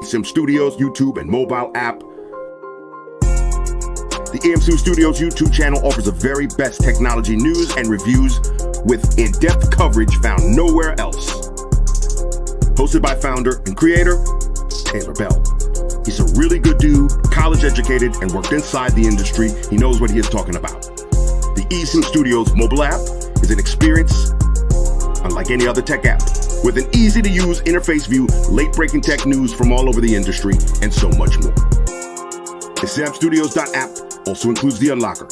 eSIM Studios YouTube and mobile app. The eSIM Studios YouTube channel offers the very best technology news and reviews with in-depth coverage found nowhere else. Hosted by founder and creator, Taylor Bell. He's a really good dude, college educated, and worked inside the industry. He knows what he is talking about. The eSIM Studios mobile app is an experience unlike any other tech app, with an easy-to-use interface view, late-breaking tech news from all over the industry, and so much more. eSIMstudios.app also includes the unlocker.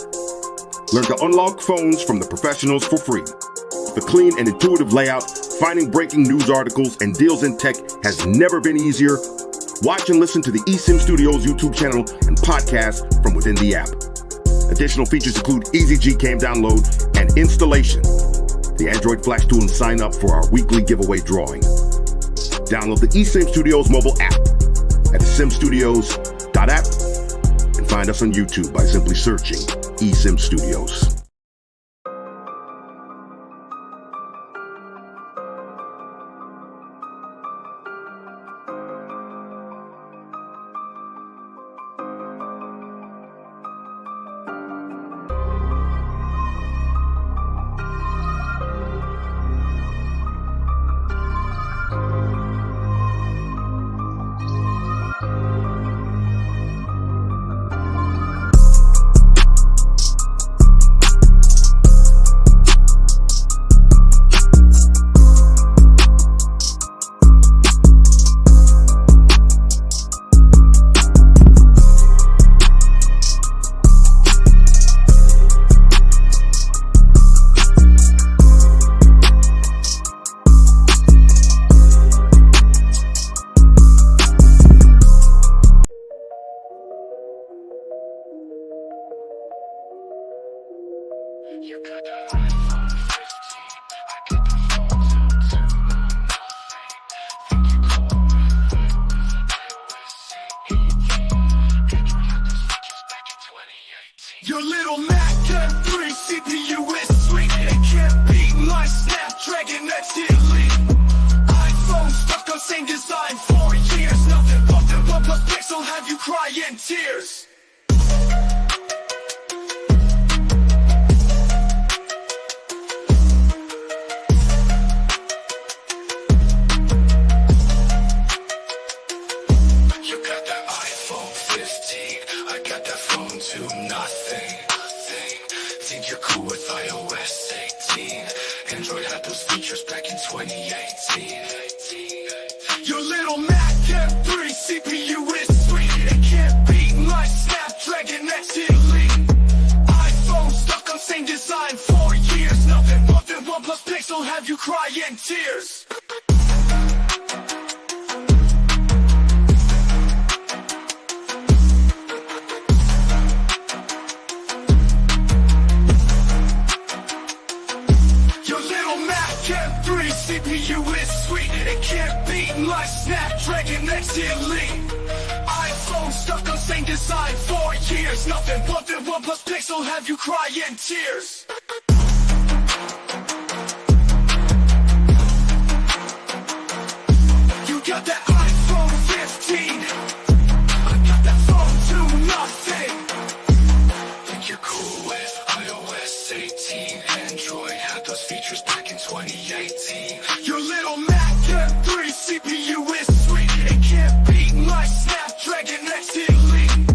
Learn to unlock phones from the professionals for free. The clean and intuitive layout, finding breaking news articles and deals in tech has never been easier. Watch and listen to the eSIM Studios YouTube channel and podcast from within the app. Additional features include easy Gcam download and installation, the Android Flash tool, and sign up for our weekly giveaway drawing. Download the eSIM Studios mobile app at eSIMstudios.app and find us on YouTube by simply searching eSIM Studios. Your little Mac M3 CPU is sweet. It can't beat my Snapdragon X Elite. iPhone stuck on same design for years. Nothing but the OnePlus Pixel have you crying tears. You got that iPhone 15, I got that phone to nothing. Think you're cool with iOS 18. Android had those features back in 2018. Your little Mac M3 CPU is sweet. It can't beat my Snapdragon X Elite. iPhone stuck on same design for years. Nothing but the OnePlus Pixel have you crying tears. M3 CPU is sweet. It can't beat my Snapdragon X Elite. iPhone stuck on same design for years. Nothing but the OnePlus Pixel have you crying tears. You got that iPhone 15, I got that phone to nothing. Think you're cool with iOS 18. Android had those features back in 2018. Your little Mac M3 CPU is sweet. It can't beat my Snapdragon X Elite.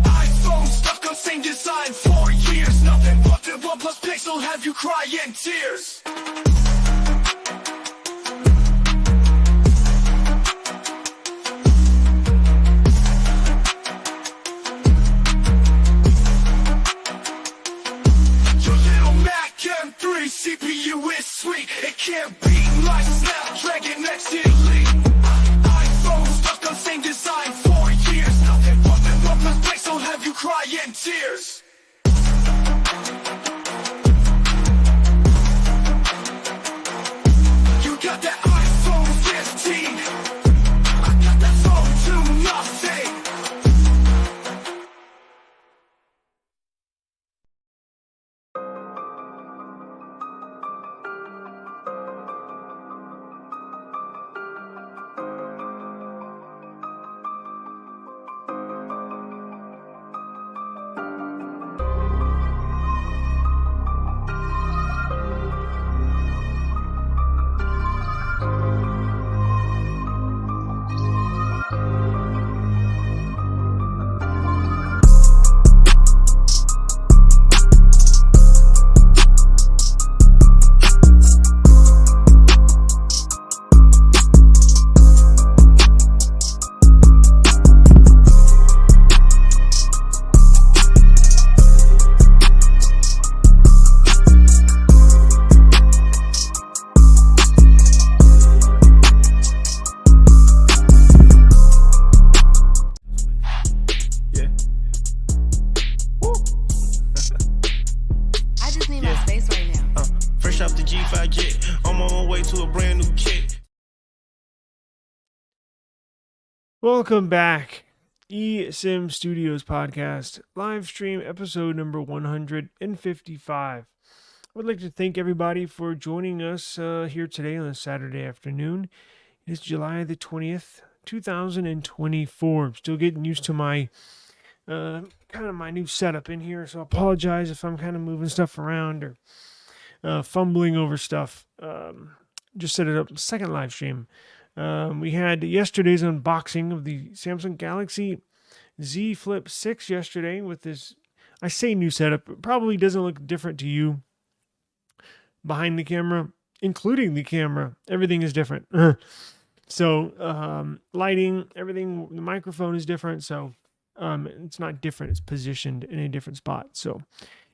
iPhone stuck on same design for years. Nothing but the OnePlus Pixel have you crying tears. M3 CPU is sweet. It can't beat my Snapdragon X Elite. iPhone stuck on same design for years. Nothing but the OnePlus Pixel have you crying tears. You got that iPhone 15, I got that phone to nothing. Welcome back. eSIM Studios podcast, live stream episode number 155. I would like to thank everybody for joining us here today on a Saturday afternoon. It is July the 20th, 2024. I'm still getting used to my kind of my new setup in here, so I apologize if I'm kind of moving stuff around or fumbling over stuff. Just set it up. Second live stream. We had yesterday's unboxing of the Samsung Galaxy Z Flip 6 yesterday with this, I say new setup. It probably doesn't look different to you behind the camera, including the camera. Everything is different. So lighting, everything, the microphone is different. So it's not different. It's positioned in a different spot. So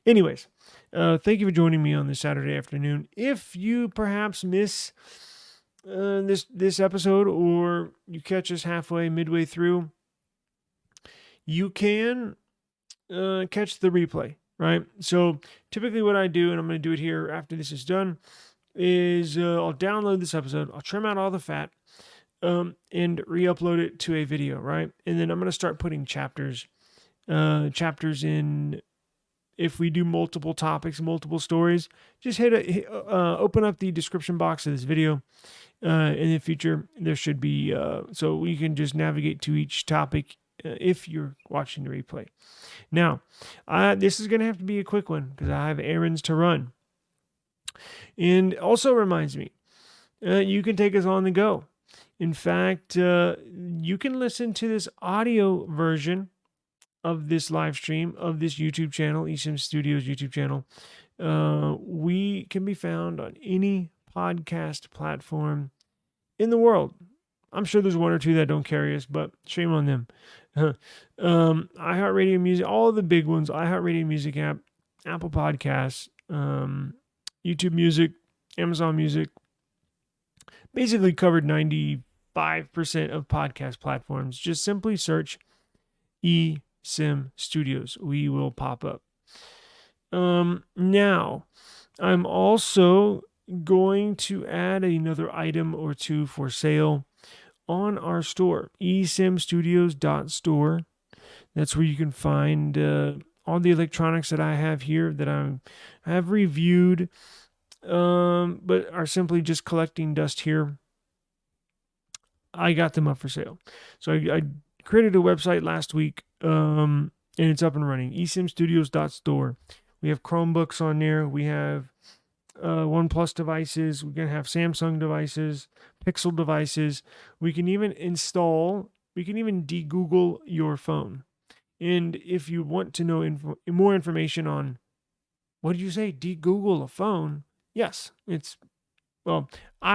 anyways, thank you for joining me on this Saturday afternoon. If you perhaps miss this episode, or you catch us halfway, midway through, you can catch the replay, right? So typically what I do, and I'm going to do it here after this is done, is I'll download this episode, I'll trim out all the fat, and re-upload it to a video, right? And then I'm going to start putting chapters in. If we do multiple topics, multiple stories, just open up the description box of this video. In the future, there should be, so you can just navigate to each topic if you're watching the replay. Now, this is going to have to be a quick one because I have errands to run. And also reminds me, you can take us on the go. In fact, you can listen to this audio version of this live stream, of this YouTube channel, eSIM Studios YouTube channel. We can be found on any podcast platform in the world. I'm sure there's one or two that don't carry us, but shame on them. iHeartRadio Music, all of the big ones, iHeartRadio Music app, Apple Podcasts, YouTube Music, Amazon Music, basically covered 95% of podcast platforms. Just simply search eSIM Studios. We will pop up. Now, I'm also going to add another item or two for sale on our store, eSIMstudios.store. That's where you can find all the electronics that I have here that I have reviewed, but are simply just collecting dust here. I got them up for sale. So I created a website last week, and it's up and running, eSIMstudios.store. We have Chromebooks on there. We have OnePlus devices. We're going to have Samsung devices, Pixel devices. We can even de-Google your phone. And if you want to know more information on, what did you say, de-Google a phone? Yes, I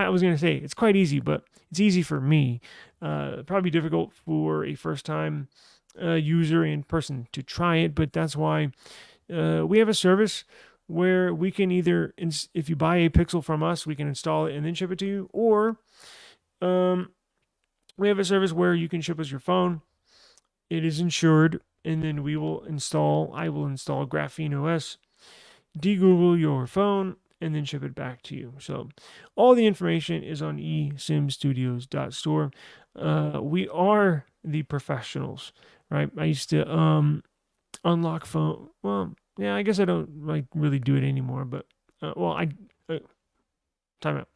was going to say it's quite easy, but it's easy for me. Probably difficult for a first-time user in person to try it, but that's why we have a service where we can either, if you buy a Pixel from us, we can install it and then ship it to you, or we have a service where you can ship us your phone. It is insured, and then I will install Graphene OS, de-Google your phone, and then ship it back to you. So all the information is on eSIMstudios.store. We are the professionals, right? I used to unlock phone. Well, yeah, I guess I don't really do it anymore, but time out.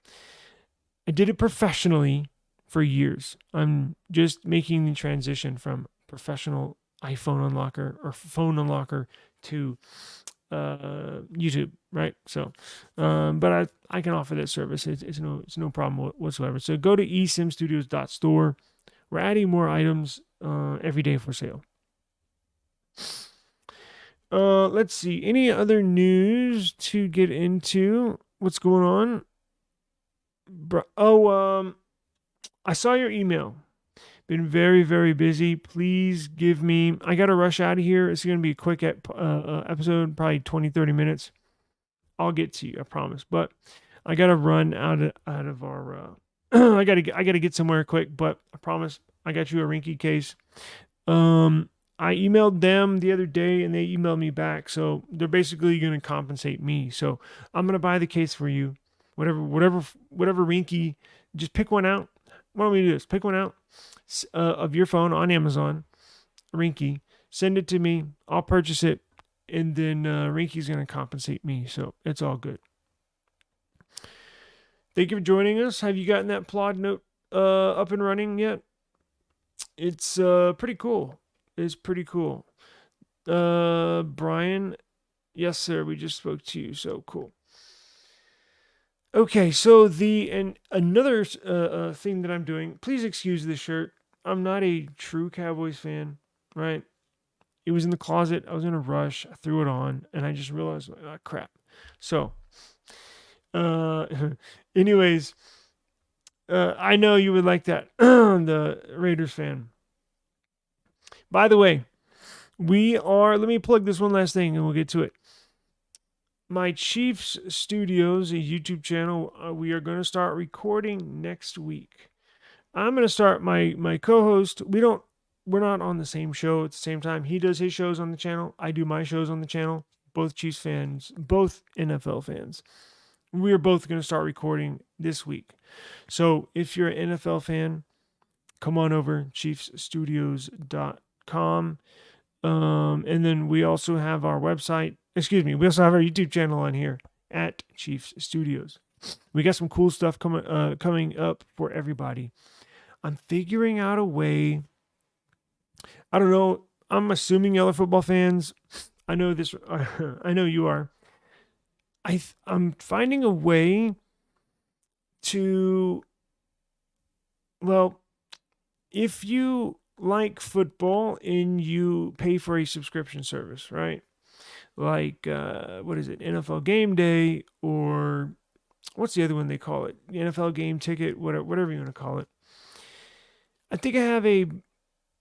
I did it professionally for years. I'm just making the transition from professional iPhone unlocker or phone unlocker to YouTube, right? So, but I can offer that service. It's no problem whatsoever. So go to eSIMstudios.store. We're adding more items every day for sale. Let's see. Any other news to get into? What's going on? I saw your email. Been very, very busy. Please give me, I got to rush out of here. It's going to be a quick episode, probably 20, 30 minutes. I'll get to you, I promise. But I got to run out of our, I got to get somewhere quick, but I promise I got you a Rinky case. I emailed them the other day and they emailed me back. So they're basically going to compensate me. So I'm going to buy the case for you. Whatever Rinky, just pick one out. why don't we do this? Pick one out of your phone on Amazon, Rinky. Send it to me. I'll purchase it, and then Rinky's going to compensate me. So it's all good. Thank you for joining us. Have you gotten that Plod note up and running yet? It's pretty cool. It's pretty cool. Brian, yes, sir. We just spoke to you. So cool. Okay, so another thing that I'm doing. Please excuse this shirt. I'm not a true Cowboys fan, right? It was in the closet. I was in a rush. I threw it on, and I just realized, oh, crap. So, anyways, I know you would like that, the Raiders fan. By the way, let me plug this one last thing, and we'll get to it. My Chiefs Studios, a YouTube channel, we are going to start recording next week. I'm going to start my co-host. We're not on the same show at the same time. He does his shows on the channel. I do my shows on the channel. Both Chiefs fans, both NFL fans. We are both going to start recording this week. So if you're an NFL fan, come on over, chiefsstudios.com. And then we also have our website. We also have our YouTube channel on here at Chiefs Studios. We got some cool stuff coming up for everybody. I'm figuring out a way. I don't know. I'm assuming y'all are football fans. I know this. I know you are. I'm finding a way to. Well, if you like football and you pay for a subscription service, right? Like, what is it? NFL Game Day, or what's the other one they call it? The NFL Game Ticket, whatever you want to call it. I think I have a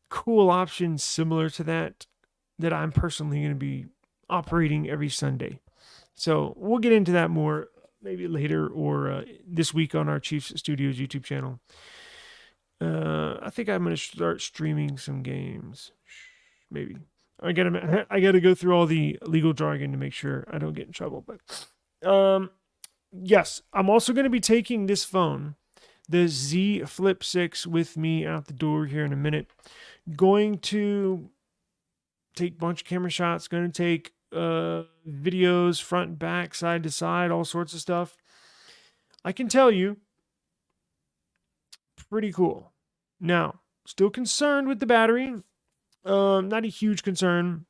cool option similar to that I'm personally going to be operating every Sunday. So we'll get into that more maybe later or this week on our Chiefs Studios YouTube channel. I think I'm going to start streaming some games. Maybe. I gotta go through all the legal jargon to make sure I don't get in trouble. But yes, I'm also going to be taking this phone, the Z Flip 6, with me out the door here in a minute. Going to take a bunch of camera shots. Going to take videos, front, back, side to side, all sorts of stuff. I can tell you, pretty cool. Now, still concerned with the battery. Not a huge concern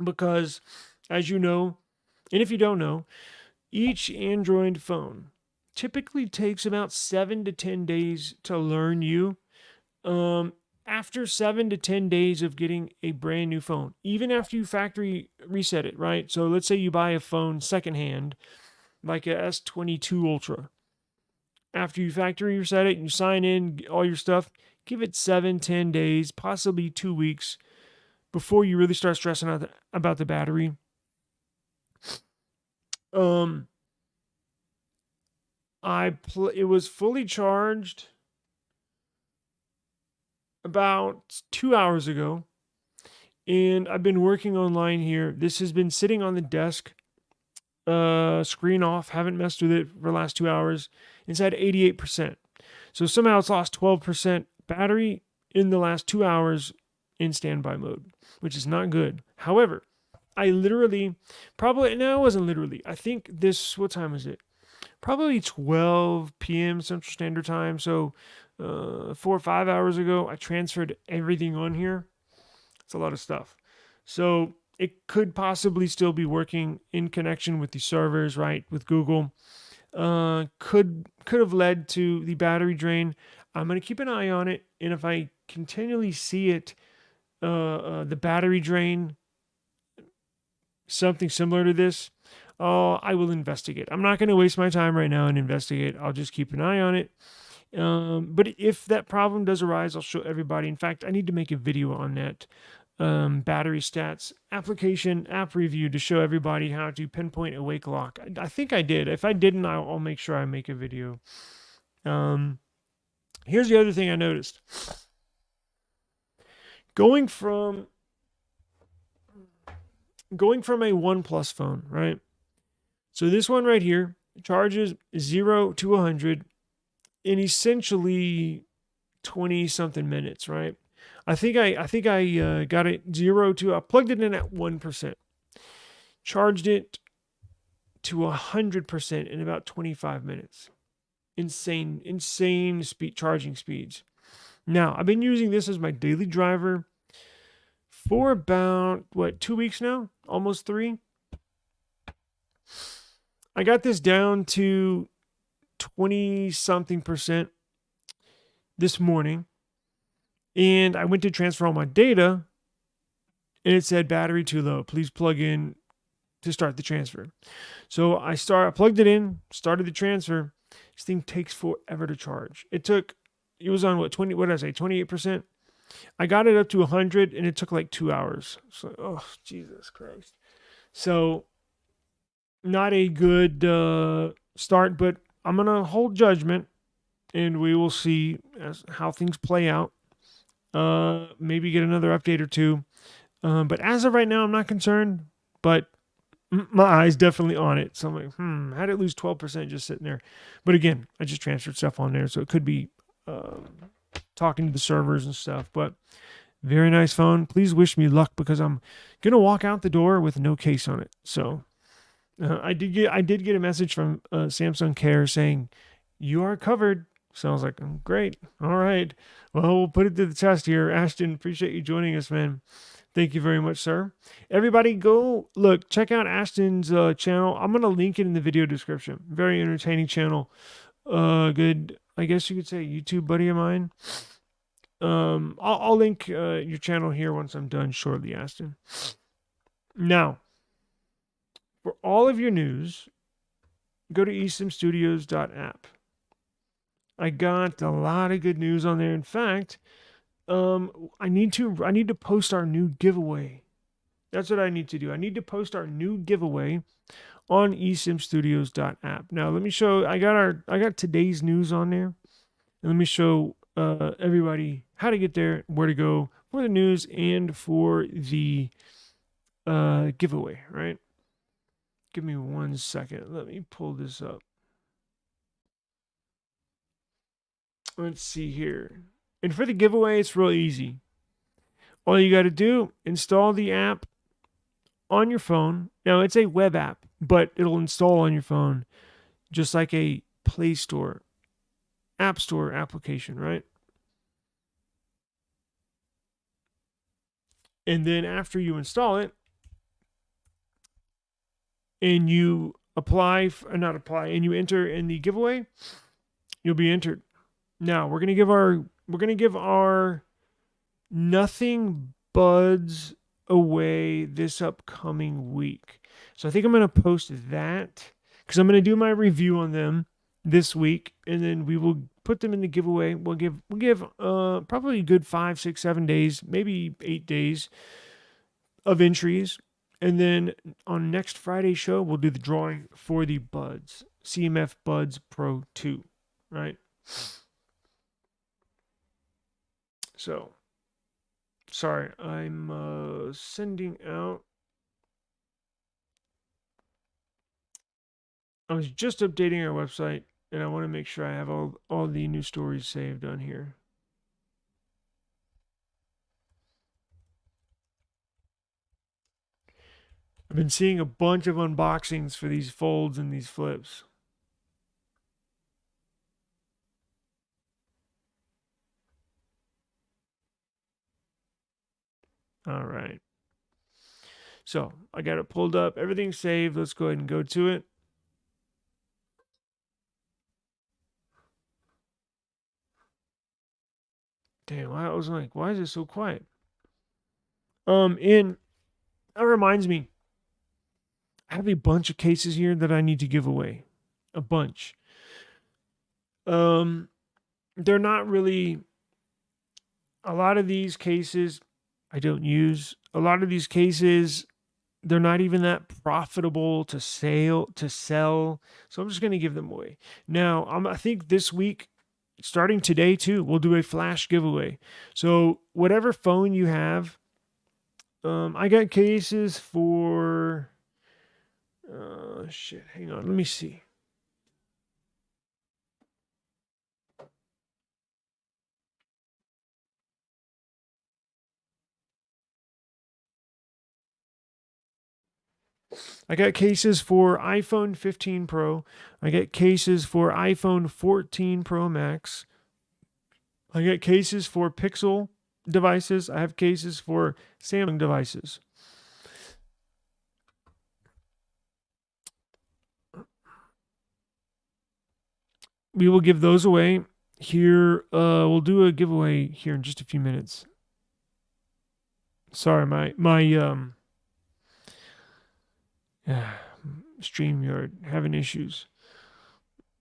because, as you know, and if you don't know, each Android phone typically takes about 7 to 10 days to learn you. After 7 to 10 days of getting a brand new phone, even after you factory reset it, right? So let's say you buy a phone secondhand, like a S22 Ultra. After you factory reset it and you sign in, all your stuff, give it 7, 10 days, possibly 2 weeks before you really start stressing out about the battery. It was fully charged about 2 hours ago, and I've been working online here. This has been sitting on the desk, screen off, haven't messed with it for the last 2 hours. It's at 88%. So somehow it's lost 12% battery in the last 2 hours in standby mode, which is not good. However, I literally, it wasn't literally. I think what time is it? Probably 12 p.m. Central Standard Time. So 4 or 5 hours ago, I transferred everything on here. It's a lot of stuff. So it could possibly still be working in connection with the servers, right, with Google. Could have led to the battery drain. I'm going to keep an eye on it, and if I continually see it, the battery drain, something similar to this, I will investigate. I'm not going to waste my time right now and investigate. I'll just keep an eye on it. But if that problem does arise, I'll show everybody. In fact, I need to make a video on that battery stats application app review to show everybody how to pinpoint a wake lock. I think I did. If I didn't, I'll make sure I make a video. Here's the other thing I noticed. Going from a OnePlus phone, right? So this one right here charges 0 to 100 in essentially 20 something minutes, right? I think I got it 0 to, I plugged it in at 1%, charged it to 100% in about 25 minutes. Insane speed charging speeds. Now, I've been using this as my daily driver for about 2 weeks now, almost 3. I got this down to 20 something percent this morning, and I went to transfer all my data, and it said battery too low. Please plug in to start the transfer. So I plugged it in, started the transfer. This thing takes forever to charge. It was on 20, what did I say, 28%? I got it up to 100 and it took like 2 hours. So, oh, Jesus Christ. So, not a good start, but I'm going to hold judgment and we will see how things play out. Maybe get another update or two. But as of right now, I'm not concerned, but my eye's definitely on it. So I'm like, how did it lose 12% just sitting there? But again, I just transferred stuff on there, so it could be talking to the servers and stuff. But very nice phone. Please wish me luck because I'm gonna walk out the door with no case on it. So I did get a message from Samsung Care saying you are covered. So I was like, great, all right. Well, we'll put it to the test here. Ashton, appreciate you joining us, man. Thank you very much, sir. Everybody go check out Ashton's channel. I'm going to link it in the video description. Very entertaining channel. Good, I guess you could say YouTube buddy of mine. I'll link your channel here once I'm done shortly, Ashton. Now, for all of your news, go to eSIMstudios.app. I got a lot of good news on there. In fact, I need to post our new giveaway. That's what I need to do. I need to post our new giveaway on eSIMstudios.app. Now let me show. I got today's news on there. And let me show everybody how to get there, where to go for the news and for the giveaway. Right? Give me 1 second. Let me pull this up. Let's see here. And for the giveaway, it's real easy. All you got to do, install the app on your phone. Now, it's a web app, but it'll install on your phone just like a Play Store, App Store application, right? And then after you install it and you and you enter in the giveaway, you'll be entered. Now, we're going to give our Nothing Buds away this upcoming week. So I think I'm going to post that because I'm going to do my review on them this week, and then we will put them in the giveaway. We'll give probably a good 5, 6, 7 days, maybe 8 days of entries. And then on next Friday's show, we'll do the drawing for the Buds, CMF Buds Pro 2, right? So, sorry, I'm sending out. I was just updating our website, and I want to make sure I have all the new stories saved on here. I've been seeing a bunch of unboxings for these folds and these flips. All right. So I got it pulled up. Everything's saved. Let's go ahead and go to it. Damn, I was like, why is it so quiet? And that reminds me, I have a bunch of cases here that I need to give away. A bunch. They're not really, a lot of these cases I don't use. A lot of these cases, they're not even that profitable to sell. So I'm just going to give them away. Now, I think this week, starting today too, we'll do a flash giveaway. So whatever phone you have, I got cases for, hang on, let me see. I got cases for iPhone 15 Pro. I got cases for iPhone 14 Pro Max. I got cases for Pixel devices. I have cases for Samsung devices. We will give those away here. We'll do a giveaway here in just a few minutes. Sorry, my StreamYard having issues.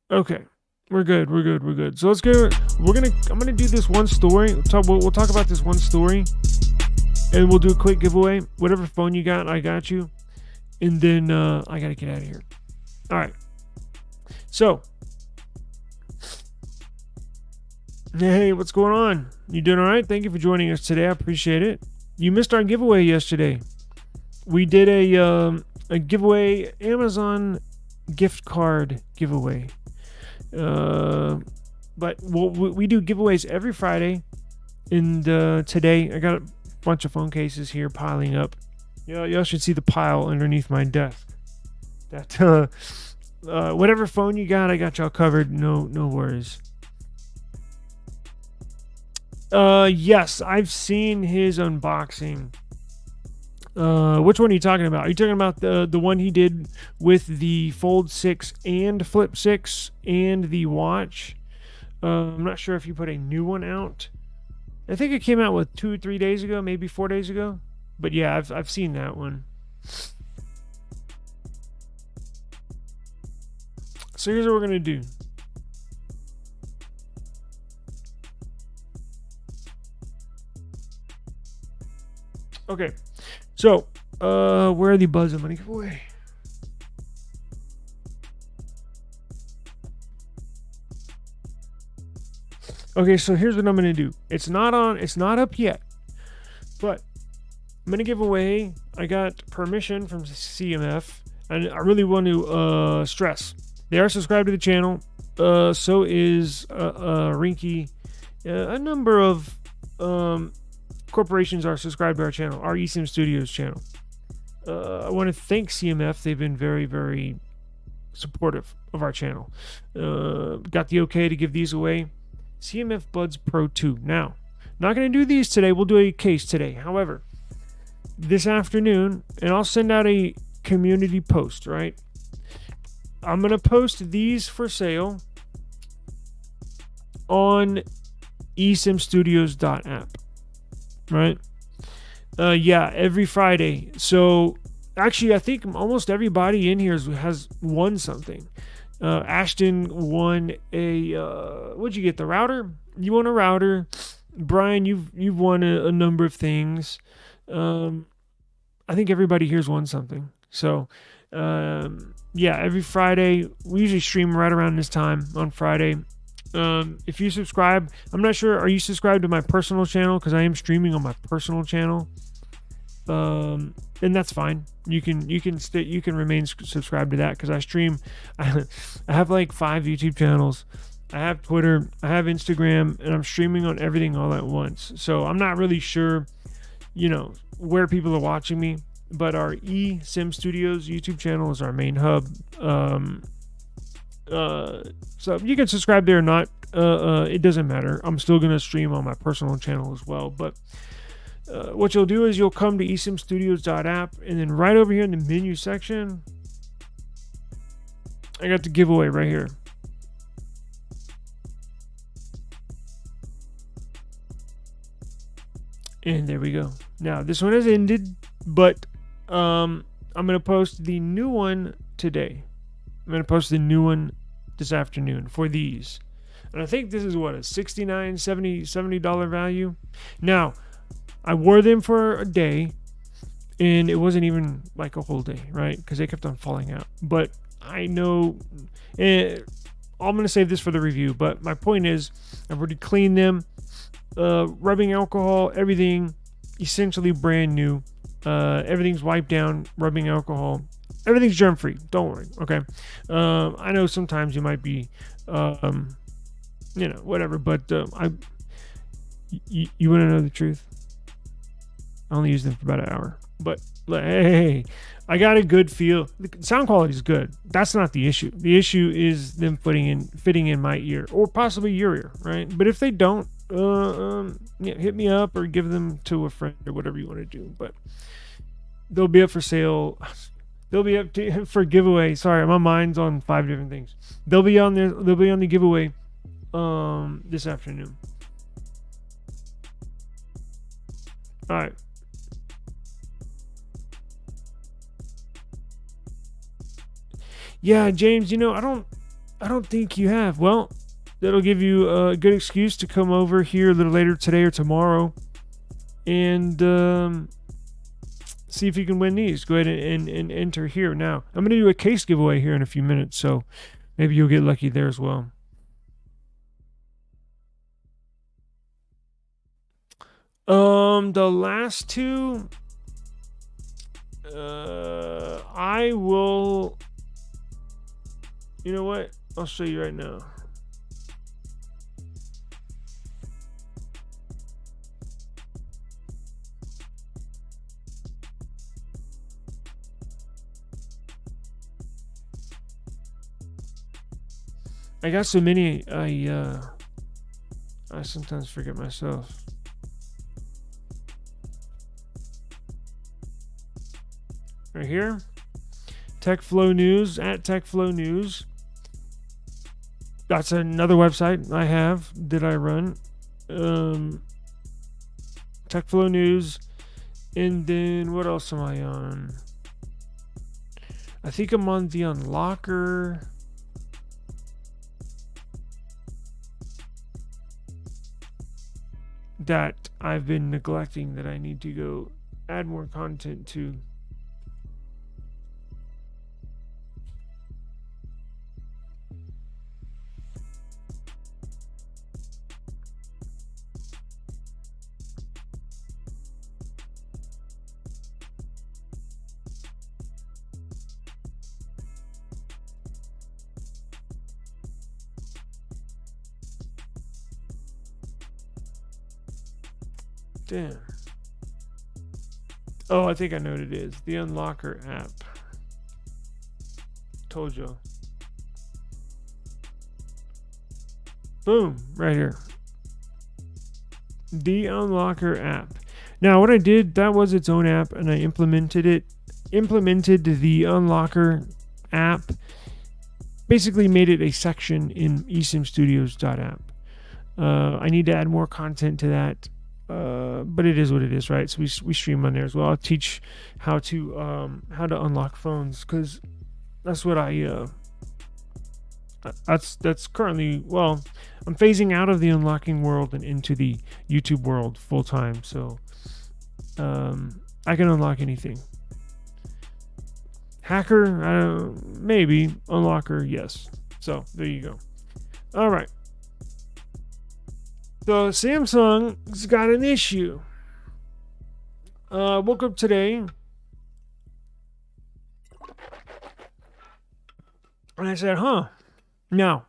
Okay, we're good. So let's go. I'm gonna do this one story. We'll talk about this one story, and we'll do a quick giveaway. Whatever phone you got, I got you. And then I gotta get out of here. All right. So, hey, what's going on? You doing all right? Thank you for joining us today. I appreciate it. You missed our giveaway yesterday. We did a giveaway, Amazon gift card giveaway. But we do giveaways every Friday. And today I got a bunch of phone cases here piling up. Y'all should see the pile underneath my desk. That whatever phone you got, I got y'all covered. No worries. Yes, I've seen his unboxing. Which one are you talking about? Are you talking about the one he did with the Fold 6 and Flip 6 and the watch? I'm not sure if you put a new one out. I think it came out with 2 or 3 days ago, maybe 4 days ago. But yeah, I've seen that one. So here's what we're gonna do. Okay, so where are the buds I'm gonna give away? Okay, so here's what I'm gonna do. It's not up yet, but I'm gonna give away. I got permission from CMF, and I really want to stress they are subscribed to the channel. So is Rinky. A number of corporations are subscribed to our channel, our eSIM Studios channel. I want to thank CMF. They've been very, very supportive of our channel. Got the okay to give these away. CMF Buds Pro 2. Now, not going to do these today. We'll do a case today. However, this afternoon, and I'll send out a community post, right? I'm going to post these for sale on eSIMstudios.app. Right? Yeah, every Friday. So actually, I think almost everybody in here has won something. Ashton won a what'd you get? The router? You won a router. Brian, you've won a number of things. I think everybody here's won something. So yeah, every Friday we usually stream right around this time on Friday. If you subscribe, I'm not sure. Are you subscribed to my personal channel? Because I am streaming on my personal channel. And that's fine. You can remain subscribed to that because I stream. I have like 5 YouTube channels. I have Twitter. I have Instagram, and I'm streaming on everything all at once. So I'm not really sure, where people are watching me. But our eSIM Studios YouTube channel is our main hub. So you can subscribe there or not. It doesn't matter. I'm still going to stream on my personal channel as well. But what you'll do is you'll come to eSIMstudios.app, and then right over here in the menu section, I got the giveaway right here. And there we go. Now, this one has ended, but I'm going to post the new one today. I'm going to post the new one this afternoon for these. And I think this is what, a $69, $70 value. Now, I wore them for a day, and it wasn't even like a whole day, right? Because they kept on falling out. But I know, I'm going to save this for the review, but my point is, I've already cleaned them, rubbing alcohol, everything essentially brand new. Everything's wiped down, rubbing alcohol. Everything's germ-free. Don't worry, okay? I know sometimes you might be, whatever, but you want to know the truth? I only used them for about an hour. But, hey, I got a good feel. The sound quality is good. That's not the issue. The issue is them fitting in my ear or possibly your ear, right? But if they don't, hit me up or give them to a friend or whatever you want to do. But they'll be up for sale. They'll be up for giveaway. Sorry, my mind's on 5 different things. They'll be on there. They'll be on the giveaway this afternoon. All right. Yeah, James, I don't think you have. Well, that'll give you a good excuse to come over here a little later today or tomorrow and see if you can win these. Go ahead and enter here now. I'm going to do a case giveaway here in a few minutes, so maybe you'll get lucky there as well. The last two, I will... You know what? I'll show you right now. I got so many, I sometimes forget myself. Right here. TechFlow News, at TechFlow News. That's another website I have that I run. TechFlow News. And then what else am I on? I think I'm on the Unlocker. That I've been neglecting, that I need to go add more content to. Damn. Oh, I think I know what it is. The Unlocker app. Told you. Boom. Right here. The Unlocker app. Now, what I did, that was its own app, and I implemented it. Implemented the Unlocker app. Basically made it a section in eSIMstudios.app. I need to add more content to that. But it is what it is, right? So we stream on there as well. I'll teach how to unlock phones, because that's what that's currently, well, I'm phasing out of the unlocking world and into the YouTube world full time. So I can unlock anything. Hacker, maybe. Unlocker, yes. So there you go. All right. So Samsung's got an issue. Woke up today and I said, now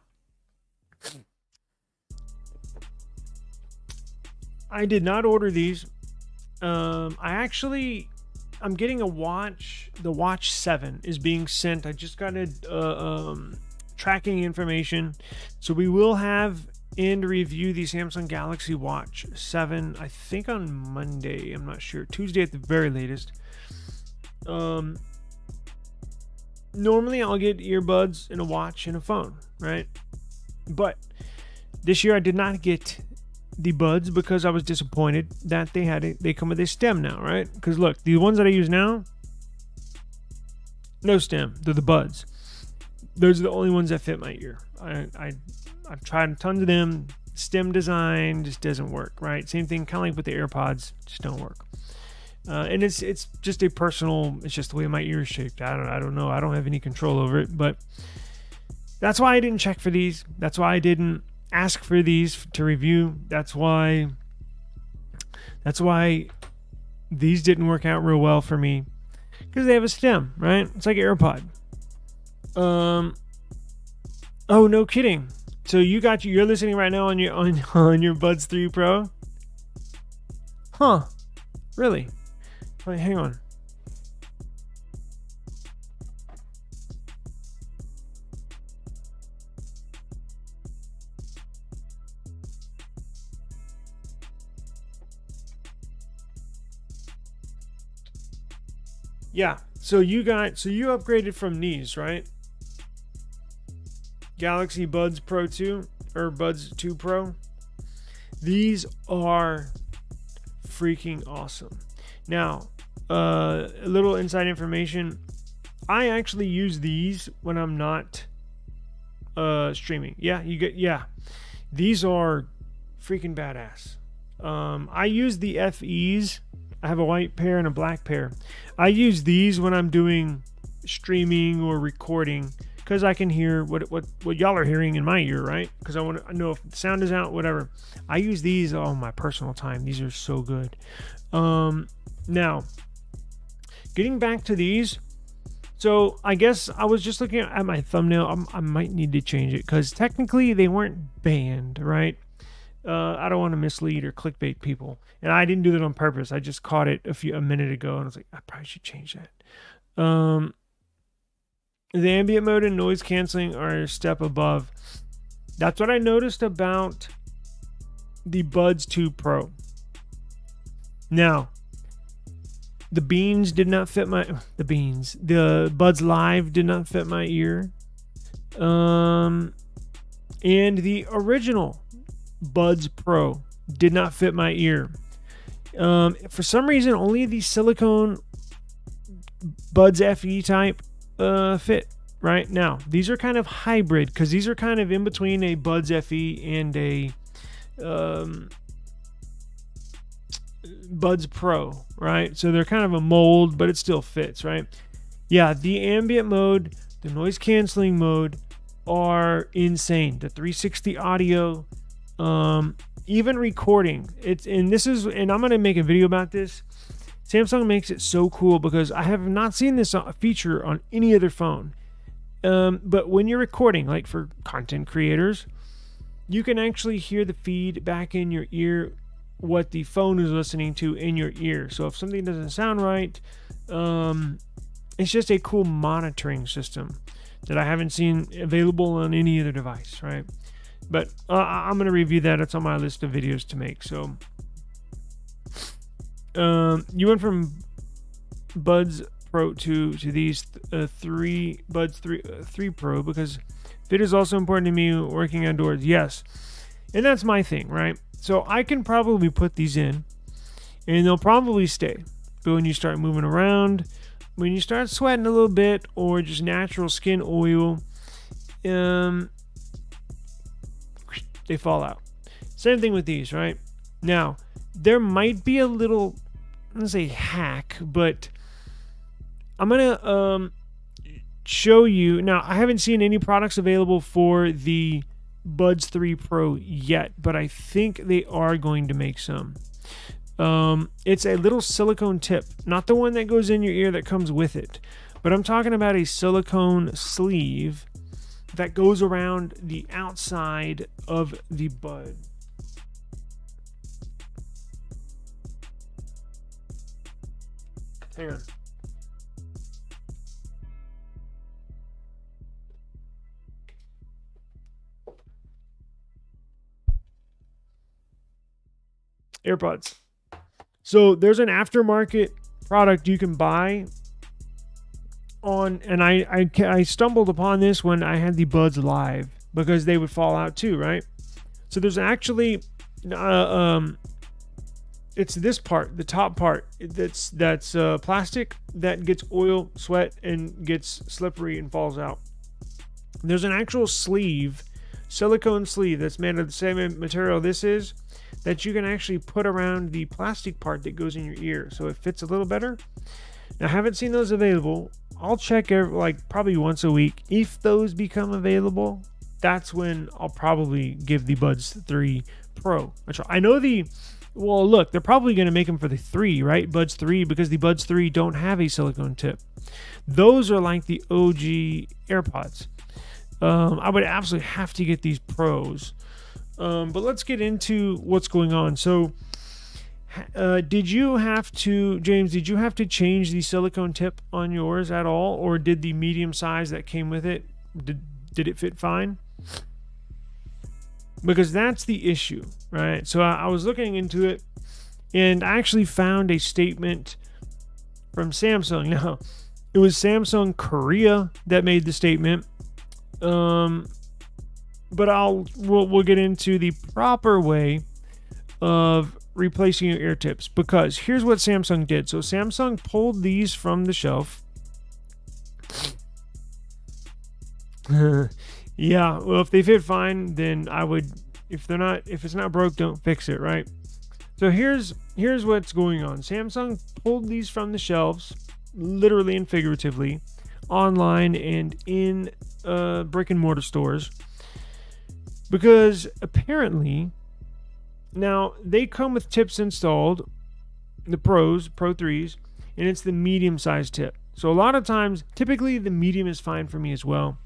I did not order these. I'm getting a watch. The Watch 7 is being sent. I just got tracking information. So we will have and review the Samsung Galaxy Watch 7, I think on Monday. I'm not sure. Tuesday at the very latest. Normally I'll get earbuds and a watch and a phone, right? But this year I did not get the buds because I was disappointed that they come with a stem now, right? Because look, the ones that I use now, no stem. They're the buds. Those are the only ones that fit my ear. I've tried tons of them. Stem design just doesn't work, right? Same thing, kind of like with the AirPods, just don't work. And it's just a personal. It's just the way my ear is shaped. I don't know. I don't have any control over it, but that's why I didn't check for these. That's why I didn't ask for these to review. That's why these didn't work out real well for me, because they have a stem, right? It's like an AirPod. Oh, no kidding. So you're listening right now on your Buds 3 Pro? Huh. Really? Wait, hang on. Yeah. So you upgraded from these, right? Galaxy Buds Pro 2 or Buds 2 Pro. These are freaking awesome. Now, a little inside information. I actually use these when I'm not streaming. Yeah. These are freaking badass. I use the FEs. I have a white pair and a black pair. I use these when I'm doing streaming or recording because I can hear what y'all are hearing in my ear, right? Because I want to know if the sound is out, whatever. I use these on my personal time. These are so good. Now, getting back to these. So I guess I was just looking at my thumbnail. I might need to change it because technically they weren't banned, right? I don't want to mislead or clickbait people, and I didn't do that on purpose. I just caught it a minute ago, and I was like, I probably should change that. The ambient mode and noise canceling are a step above. That's what I noticed about the Buds 2 Pro. Now, the Buds Live did not fit my ear. And the original Buds Pro did not fit my ear. For some reason, only the silicone Buds FE type fit. Right now, these are kind of hybrid because these are kind of in between a Buds FE and a Buds Pro, right? So they're kind of a mold, but it still fits, right? Yeah, the ambient mode, the noise canceling mode are insane. The 360 audio, even recording. And I'm gonna make a video about this. Samsung makes it so cool because I have not seen this feature on any other phone. But when you're recording, like for content creators, you can actually hear the feed back in your ear, what the phone is listening to in your ear. So if something doesn't sound right, it's just a cool monitoring system that I haven't seen available on any other device, right? But I'm going to review that. It's on my list of videos to make. So you went from Buds Pro to these Buds 3 Pro because fit is also important to me working outdoors. Yes. And that's my thing, right? So I can probably put these in and they'll probably stay. But when you start moving around, when you start sweating a little bit or just natural skin oil, they fall out. Same thing with these, right? Now, there might be a little, let's say hack, but I'm going to show you. Now, I haven't seen any products available for the Buds 3 Pro yet, but I think they are going to make some. It's a little silicone tip, not the one that goes in your ear that comes with it, but I'm talking about a silicone sleeve that goes around the outside of the bud. Hang on. AirPods. So there's an aftermarket product you can buy on, and I stumbled upon this when I had the Buds Live because they would fall out too, right? So there's actually it's this part, the top part that's plastic that gets oil, sweat, and gets slippery and falls out. There's an actual sleeve, silicone sleeve that's made of the same material this is, that you can actually put around the plastic part that goes in your ear so it fits a little better. Now, I haven't seen those available. I'll check probably once a week. If those become available, that's when I'll probably give the Buds 3 Pro a try. I know well, look, they're probably going to make them for the 3, right? Buds 3, because the Buds 3 don't have a silicone tip. Those are like the OG AirPods. I would absolutely have to get these Pros. But let's get into what's going on. So, James, did you have to change the silicone tip on yours at all? Or did the medium size that came with it, did it fit fine? Because that's the issue, right? So I was looking into it and I actually found a statement from Samsung. Now, it was Samsung Korea that made the statement. But we'll get into the proper way of replacing your ear tips, because here's what Samsung did. So Samsung pulled these from the shelf. Yeah, well, if they fit fine, then I would. If it's not broke, don't fix it, right? So here's what's going on. Samsung pulled these from the shelves, literally and figuratively, online and in brick and mortar stores, because apparently now they come with tips installed, the Pro 3s, and it's the medium sized tip. So a lot of times, typically the medium is fine for me as well.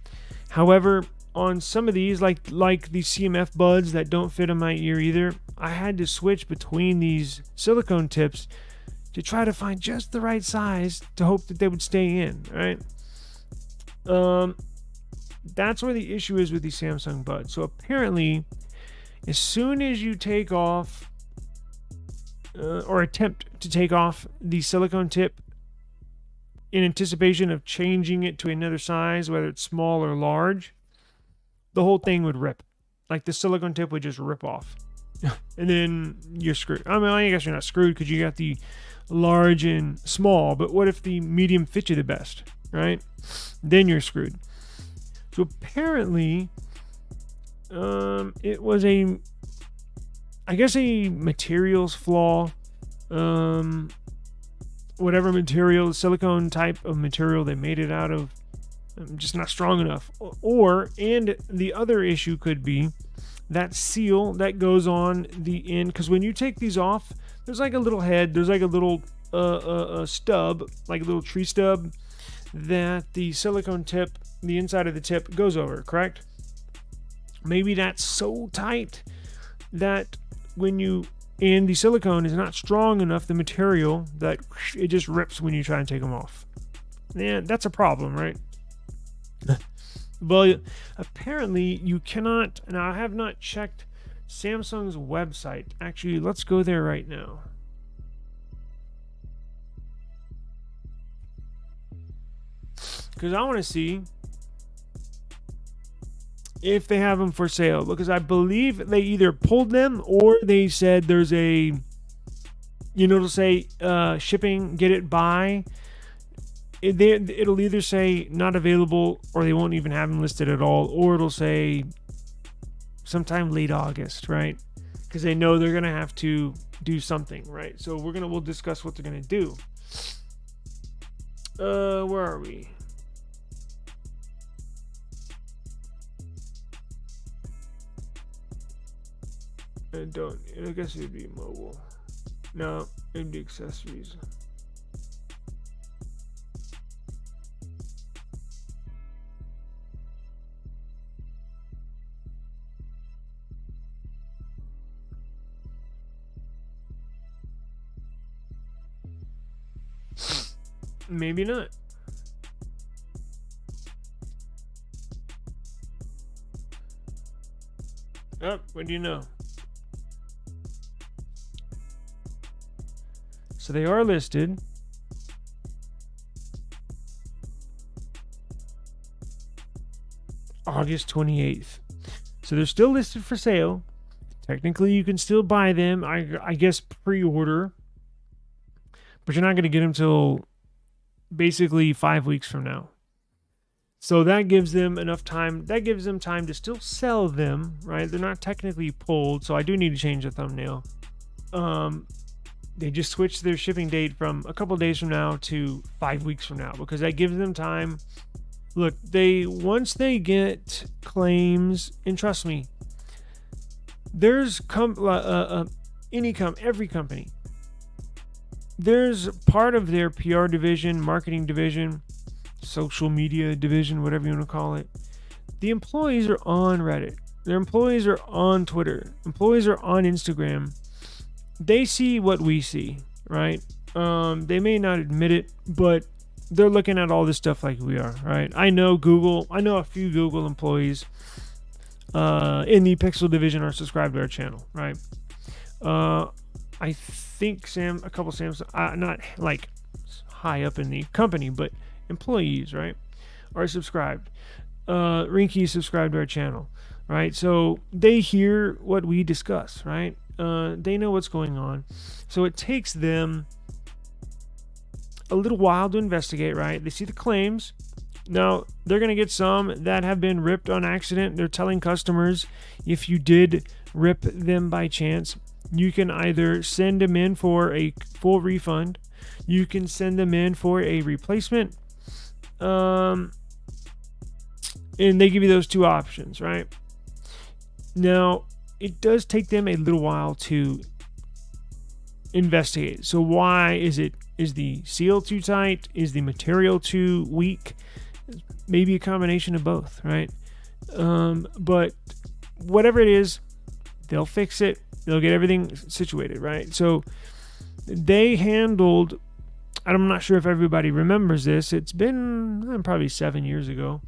However, on some of these, like the CMF buds that don't fit in my ear either, I had to switch between these silicone tips to try to find just the right size to hope that they would stay in, right? That's where the issue is with these Samsung buds. So apparently, as soon as you take off or attempt to take off the silicone tip in anticipation of changing it to another size, whether it's small or large, the whole thing would rip. Like the silicone tip would just rip off. And then you're screwed. I mean, I guess you're not screwed because you got the large and small, but what if the medium fits you the best, right? Then you're screwed. So apparently, it was a materials flaw. Whatever material, silicone type of material they made it out of, just not strong enough. And the other issue could be that seal that goes on the end, because when you take these off, there's like a little head, there's like a little stub, like a little tree stub that the silicone tip, the inside of the tip goes over, correct? Maybe that's so tight that and the silicone is not strong enough, the material, that it just rips when you try and take them off. Yeah, that's a problem, right? Well, apparently you cannot. Now, I have not checked Samsung's website. Actually, let's go there right now. Because I want to see if they have them for sale. Because I believe they either pulled them or they said there's it'll say shipping, get it by. It'll either say not available, or they won't even have them listed at all, or it'll say sometime late August, right? Because they know they're gonna have to do something, right? So we'll discuss what they're gonna do. Where are we? I guess it would be mobile. No, it'd be accessories. Maybe not. Oh, what do you know? So they are listed. August 28th. So they're still listed for sale. Technically, you can still buy them. I guess pre-order. But you're not going to get them till basically 5 weeks from now. So that gives them enough time. That gives them time to still sell them, right? They're not technically pulled, so I do need to change the thumbnail. They just switched their shipping date from a couple days from now to 5 weeks from now, because that gives them time. Look, once they get claims, and trust me, there's every company. There's part of their PR division, marketing division, social media division, whatever you want to call it. The employees are on Reddit. Their employees are on Twitter. Employees are on Instagram. They see what we see, right? They may not admit it, but they're looking at all this stuff like we are, right? I know a few Google employees in the Pixel division are subscribed to our channel, right? I think a couple Samsung, not like high up in the company, but employees, right, are subscribed. Rinky is subscribed to our channel, right? So they hear what we discuss, right? They know what's going on. So it takes them a little while to investigate, right? They see the claims. Now, they're going to get some that have been ripped on accident. They're telling customers, if you did rip them by chance, you can either send them in for a full refund, you can send them in for a replacement, and they give you those two options, right? Now, it does take them a little while to investigate. So why is it? Is the seal too tight? Is the material too weak? Maybe a combination of both, right? But whatever it is, they'll fix it. They'll get everything situated, right? So they handled, I'm not sure if everybody remembers this, it's been probably 7 years ago,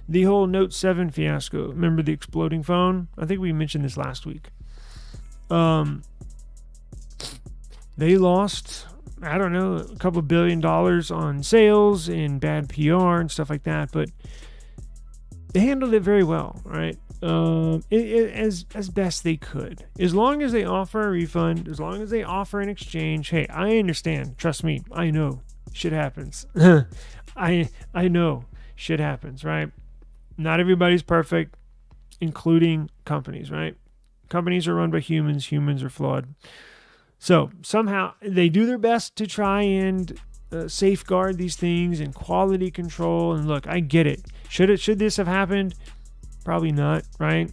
the whole Note 7 fiasco. Remember the exploding phone? I think we mentioned this last week. They lost, I don't know, a couple $1 billion on sales and bad PR and stuff like that, but they handled it very well, right? As best they could. As long as they offer a refund, as long as they offer an exchange, hey, I understand. Trust me, I know shit happens. I know shit happens, right? Not everybody's perfect, including companies, right? Companies are run by humans. Humans are flawed. So somehow they do their best to try and safeguard these things and quality control. And look, I get it. Should this have happened? Probably not, right?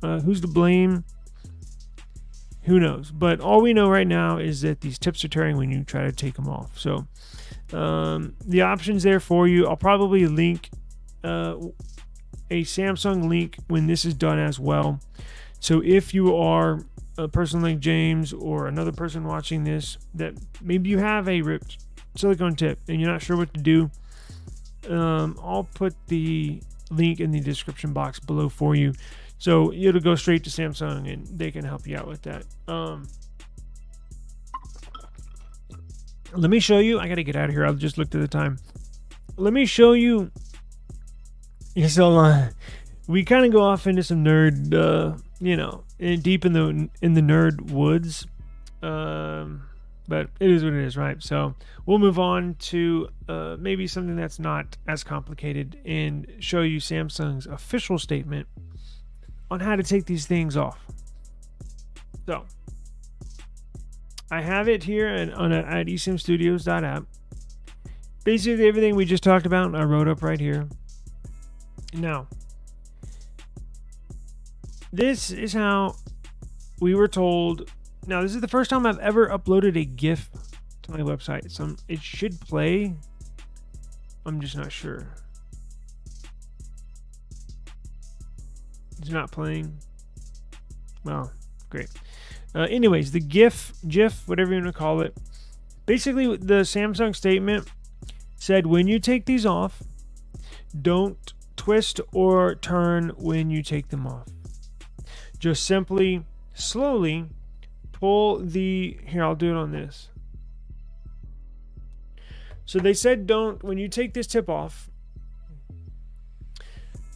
Who's to blame? Who knows? But all we know right now is that these tips are tearing when you try to take them off. So the option's there for you. I'll probably link a Samsung link when this is done as well. So if you are a person like James or another person watching this, that maybe you have a ripped silicone tip and you're not sure what to do, I'll put the link in the description box below for you. So it'll go straight to Samsung and they can help you out with that. Let me show you. I got to get out of here. I'll just look at the time. Let me show you. So we kind of go off into some nerd, deep in the nerd woods. But it is what it is, right? So we'll move on to maybe something that's not as complicated and show you Samsung's official statement on how to take these things off. So I have it here at eSIMstudios.app. Basically everything we just talked about, I wrote up right here. Now, this is how we were told. Now, this is the first time I've ever uploaded a GIF to my website. So it should play. I'm just not sure. It's not playing. Well, great. Anyways, the GIF, whatever you want to call it. Basically, the Samsung statement said when you take these off, don't twist or turn when you take them off. Just simply, slowly pull the, here, I'll do it on this. So they said when you take this tip off,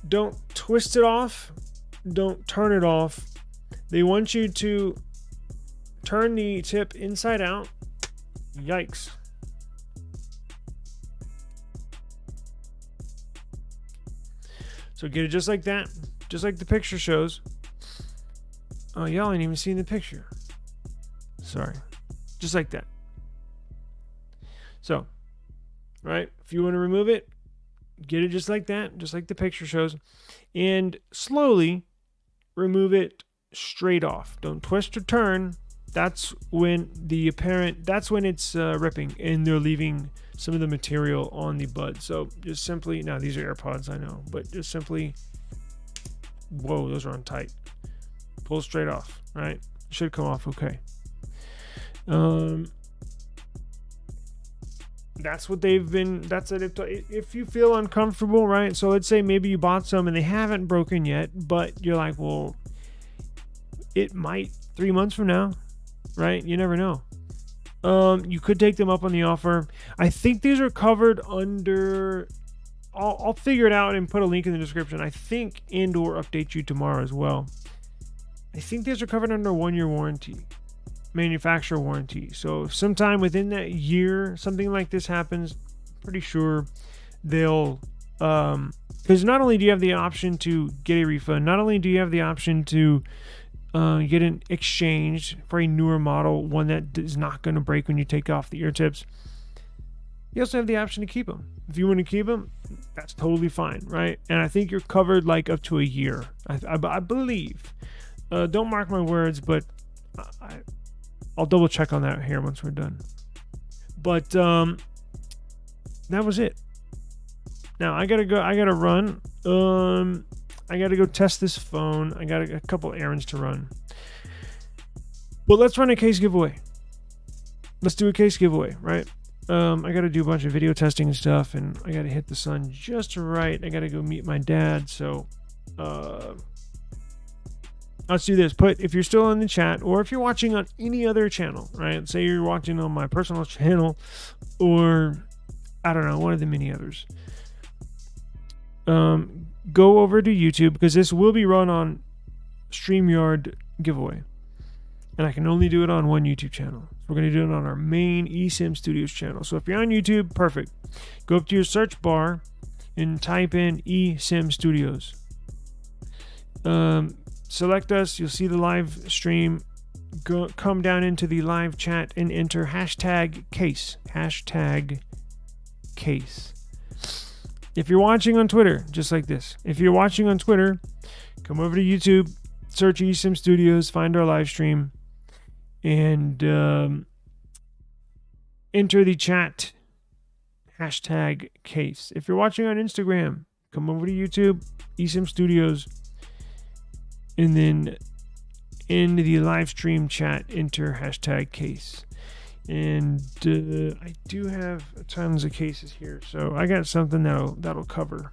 don't twist it off, don't turn it off. They want you to turn the tip inside out. Yikes. So get it just like that, just like the picture shows. Oh, y'all ain't even seen the picture. Sorry. Just like that. So, right, if you want to remove it, get it just like that, just like the picture shows, and slowly remove it straight off. Don't twist or turn. That's when it's ripping and they're leaving some of the material on the bud. So just simply, now these are AirPods, I know, but just simply, whoa, those are on tight. Pull straight off, right? Should come off okay. That's what they've been, that's it. If you feel uncomfortable, right? So let's say maybe you bought some and they haven't broken yet, but you're like, well, it might 3 months from now, right? You never know. You could take them up on the offer. I think these are covered under. I'll figure it out and put a link in the description. I think, and/or update you tomorrow as well. I think these are covered under a 1-year warranty, manufacturer warranty. So if sometime within that year something like this happens, pretty sure they'll. Because not only do you have the option to get a refund, not only do you have the option to get an exchange for a newer model, one that is not going to break when you take off the ear tips. You also have the option to keep them. If you want to keep them, that's totally fine, right? And I think you're covered like up to a year, I believe. Don't mark my words, but I'll double check on that here once we're done. But that was it. Now I gotta go. I gotta run. I gotta go test this phone. I got a couple errands to run. But let's run a case giveaway. Let's do a case giveaway, right? I gotta do a bunch of video testing and stuff, and I gotta hit the sun just right. I gotta go meet my dad. So, let's do this. If you're still in the chat, or if you're watching on any other channel, right? Say you're watching on my personal channel, or I don't know, one of the many others. Go over to YouTube, because this will be run on StreamYard giveaway, and I can only do it on one YouTube channel. So we're going to do it on our main eSIM Studios channel. So if you're on YouTube, perfect. Go up to your search bar and type in eSIM Studios. Select us. You'll see the live stream. Come down into the live chat and enter hashtag case. Hashtag case. If you're watching on Twitter, just like this. If you're watching on Twitter, come over to YouTube, search eSIM Studios, find our live stream, and enter the chat hashtag case. If you're watching on Instagram, come over to YouTube, eSIM Studios, and then in the live stream chat, enter hashtag case. And I do have tons of cases here, so I got something that'll cover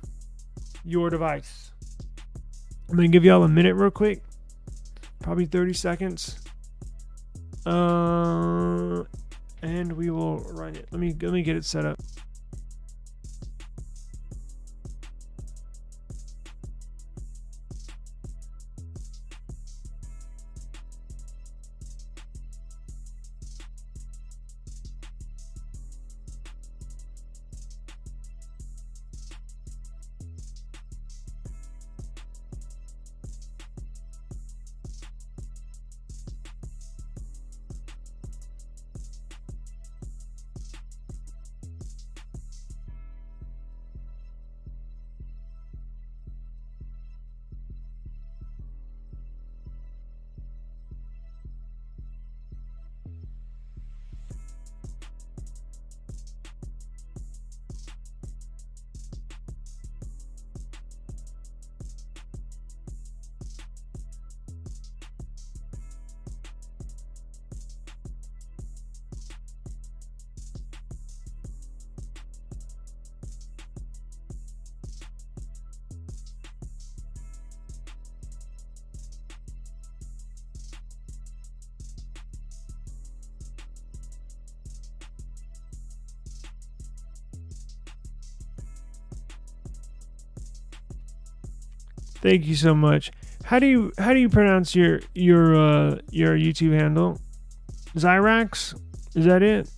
your device. I'm gonna give y'all a minute real quick, probably 30 seconds, and we will run it. Let me get it set up. Thank you so much. How do you pronounce your YouTube handle? Zyrax? Is that it?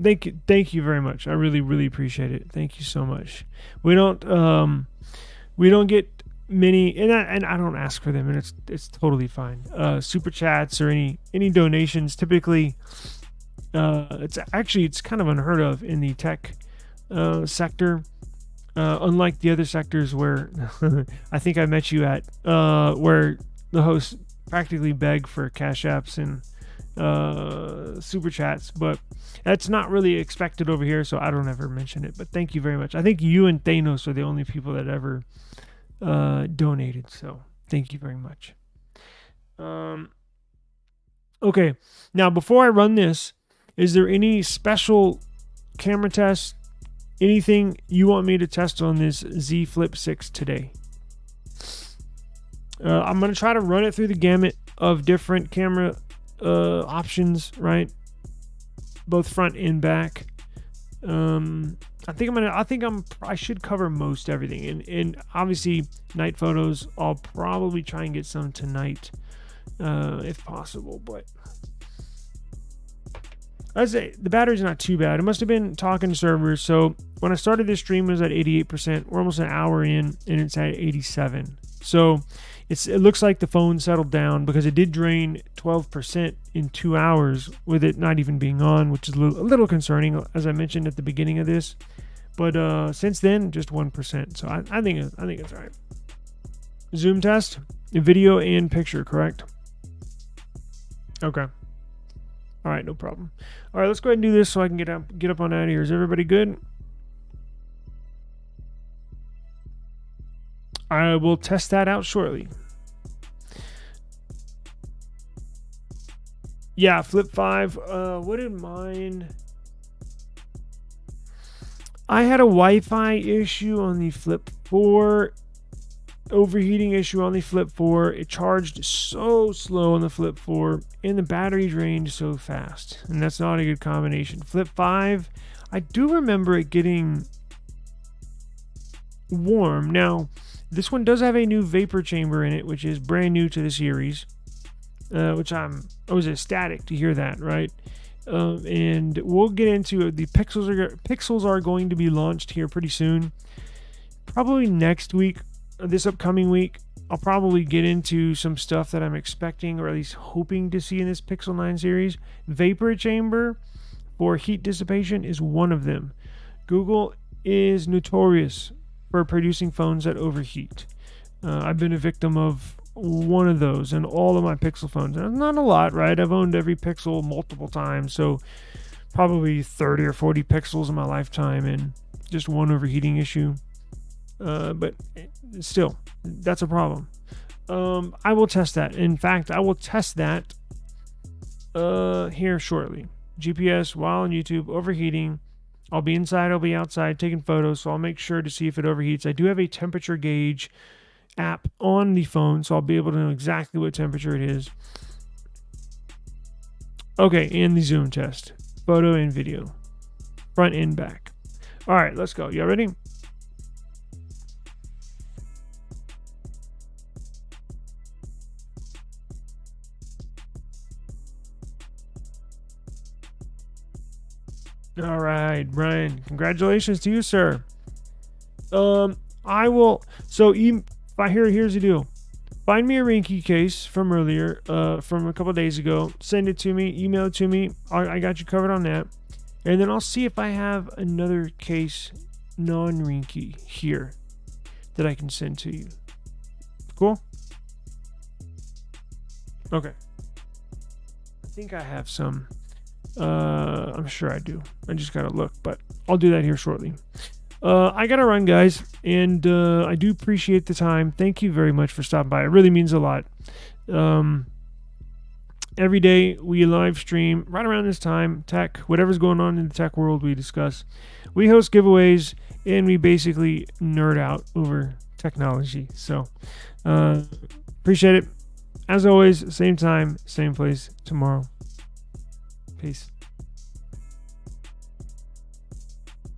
Thank you very much. I really appreciate it. Thank you so much. We don't get many, and I don't ask for them, and it's totally fine. Super chats or any donations. Typically, it's kind of unheard of in the tech sector. Unlike the other sectors where I think I met you at, where the hosts practically beg for cash apps and super chats, but that's not really expected over here, so I don't ever mention it. But thank you very much. I think you and Thanos are the only people that ever donated, so thank you very much. Okay, now before I run this, is there any special camera test? Anything you want me to test on this Z Flip 6 today? I'm going to try to run it through the gamut of different camera options, right? Both front and back. I should cover most everything, and obviously night photos. I'll probably try and get some tonight, if possible. But I'd say the battery's not too bad. It must have been talking to servers. So when I started this stream, it was at 88%. We're almost an hour in, and it's at 87. So it looks like the phone settled down because it did drain 12% in 2 hours with it not even being on, which is a little concerning, as I mentioned at the beginning of this. But since then, just 1%. So I think it's all right. Zoom test, video and picture, correct? Okay. All right, no problem. All right, let's go ahead and do this so I can get up on out of here. Is everybody good? I will test that out shortly. Yeah, Flip 5. What did mine? I had a Wi-Fi issue on the Flip 4. Overheating issue on the Flip 4. It charged so slow on the Flip 4, and the battery drained so fast. And that's not a good combination. Flip 5, I do remember it getting warm. Now, this one does have a new vapor chamber in it, which is brand new to the series, which I was ecstatic to hear that, right? And we'll get into the Pixels are going to be launched here pretty soon, probably next week, this upcoming week. I'll probably get into some stuff that I'm expecting or at least hoping to see in this Pixel 9 series. Vapor chamber for heat dissipation is one of them. Google is notorious for producing phones that overheat. I've been a victim of one of those in all of my Pixel phones. And not a lot, right? I've owned every Pixel multiple times, so probably 30 or 40 Pixels in my lifetime, and just one overheating issue. But still, that's a problem. I will test that. In fact, I will test that here shortly. GPS while on YouTube, overheating. I'll be inside, I'll be outside taking photos, so I'll make sure to see if it overheats. I do have a temperature gauge app on the phone, so I'll be able to know exactly what temperature it is. Okay, and the zoom test. Photo and video. Front and back. All right, let's go. Y'all ready? All right, Brian. Congratulations to you, sir. I will. So, here's the deal. Find me a Rinky case from earlier, from a couple of days ago. Send it to me. Email it to me. I got you covered on that. And then I'll see if I have another case, non-Rinky, here that I can send to you. Cool? Okay. I think I have some. I'm sure I do. I just gotta look, but I'll do that here shortly. I gotta run, guys, and I do appreciate the time. Thank you very much for stopping by. It really means a lot. Every day we live stream right around this time. Tech, whatever's going on in the tech world, we discuss. We host giveaways, and we basically nerd out over technology. So appreciate it. As always, same time, same place tomorrow. Peace.